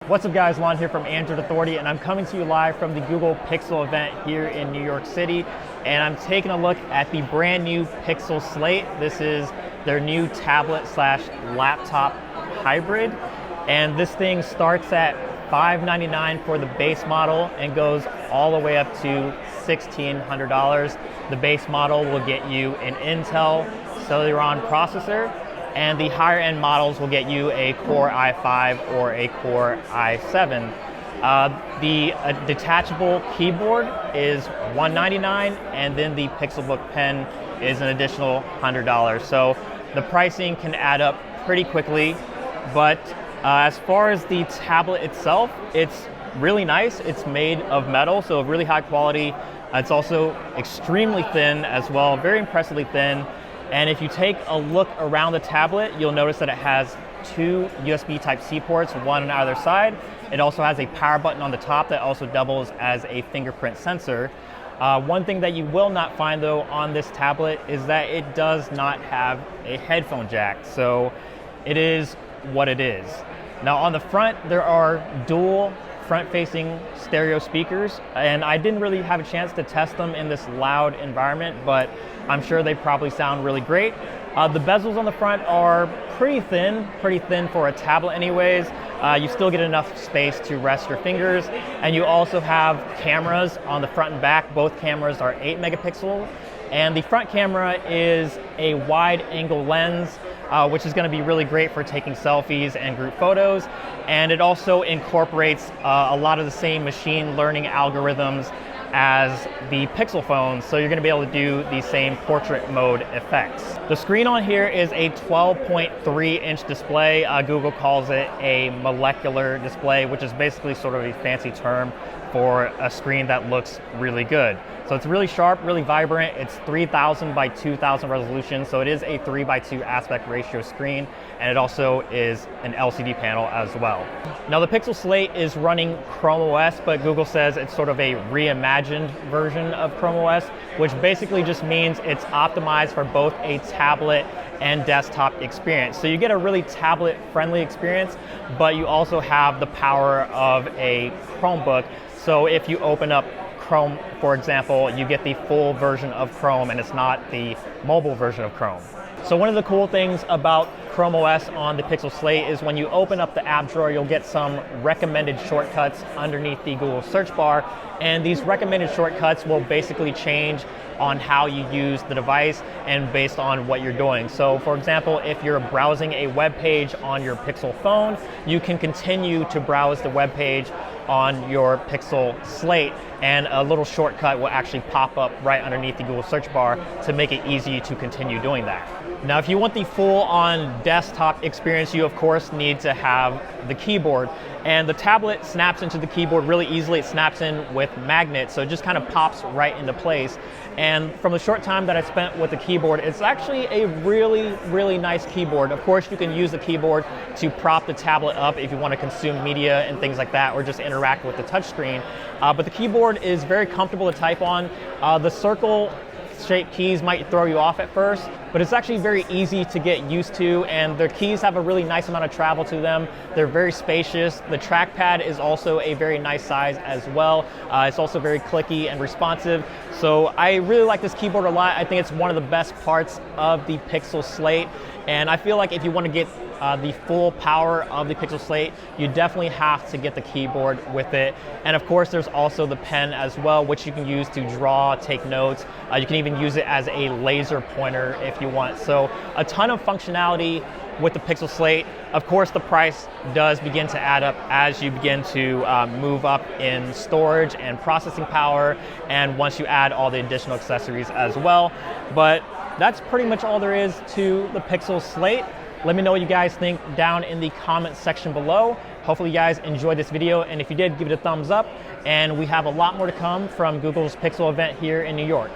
What's up guys, Lon here from Android Authority, and I'm coming to you live from the Google Pixel event here in New York City, and I'm taking a look at the brand new Pixel Slate. This is their new tablet slash laptop hybrid, and this thing starts at $599 for the base model and goes all the way up to $1,600. The base model will get you an Intel Celeron processor, and the higher end models will get you a Core i5 or a Core i7. The detachable keyboard is $199, and then the Pixelbook pen is an additional $100. So the pricing can add up pretty quickly, but as far as the tablet itself, it's really nice. It's made of metal, so really high quality. It's also extremely thin as well, very impressively thin. And if you take a look around the tablet, you'll notice that it has two USB Type-C ports, one on either side. It also has a power button on the top that also doubles as a fingerprint sensor. One thing that you will not find though on this tablet is that it does not have a headphone jack. So it is what it is. Now on the front, there are dual front-facing stereo speakers, and I didn't really have a chance to test them in this loud environment, but I'm sure they probably sound really great. The bezels on the front are pretty thin for a tablet anyways. You still get enough space to rest your fingers, and you also have cameras on the front and back. Both cameras are 8 megapixel, and the front camera is a wide angle lens, which is going to be really great for taking selfies and group photos. And it also incorporates a lot of the same machine learning algorithms as the Pixel phone, so you're going to be able to do the same portrait mode effects. The screen on here is a 12.3-inch display. Google calls it a molecular display, which is basically sort of a fancy term for a screen that looks really good. So it's really sharp, really vibrant. It's 3000 by 2000 resolution, so it is a 3:2 aspect ratio screen, and it also is an LCD panel as well. Now the Pixel Slate is running Chrome OS, but Google says it's sort of a reimagined version of Chrome OS, which basically just means it's optimized for both a tablet and desktop experience. So you get a really tablet-friendly experience, but you also have the power of a Chromebook. So if you open up Chrome, for example, you get the full version of Chrome, and it's not the mobile version of Chrome. So one of the cool things about Chrome OS on the Pixel Slate is when you open up the app drawer, you'll get some recommended shortcuts underneath the Google search bar, and these recommended shortcuts will basically change on how you use the device and based on what you're doing. So for example, if you're browsing a web page on your Pixel phone, you can continue to browse the web page on your Pixel Slate, and a little shortcut will actually pop up right underneath the Google search bar to make it easy to continue doing that. Now, if you want the full-on desktop experience, you of course need to have the keyboard, and the tablet snaps into the keyboard really easily. It snaps in with magnets, so it just kind of pops right into place. And from the short time that I spent with the keyboard, it's actually a really nice keyboard. Of course, you can use the keyboard to prop the tablet up if you want to consume media and things like that, or just interact with the touchscreen. But the keyboard is very comfortable to type on. The circle-shaped keys might throw you off at first, but it's actually very easy to get used to, and the keys have a really nice amount of travel to them. They're very spacious. The trackpad is also a very nice size as well. It's also very clicky and responsive. So I really like this keyboard a lot. I think it's one of the best parts of the Pixel Slate, and I feel like if you want to get the full power of the Pixel Slate, you definitely have to get the keyboard with it. And of course, there's also the pen as well, which you can use to draw, take notes. You can even use it as a laser pointer if you want. So a ton of functionality with the Pixel Slate. Of course, the price does begin to add up as you begin to move up in storage and processing power, and once you add all the additional accessories as well. But that's pretty much all there is to the Pixel Slate. Let me know what you guys think down in the comments section below. Hopefully you guys enjoyed this video, and if you did, give it a thumbs up. And we have a lot more to come from Google's Pixel event here in New York.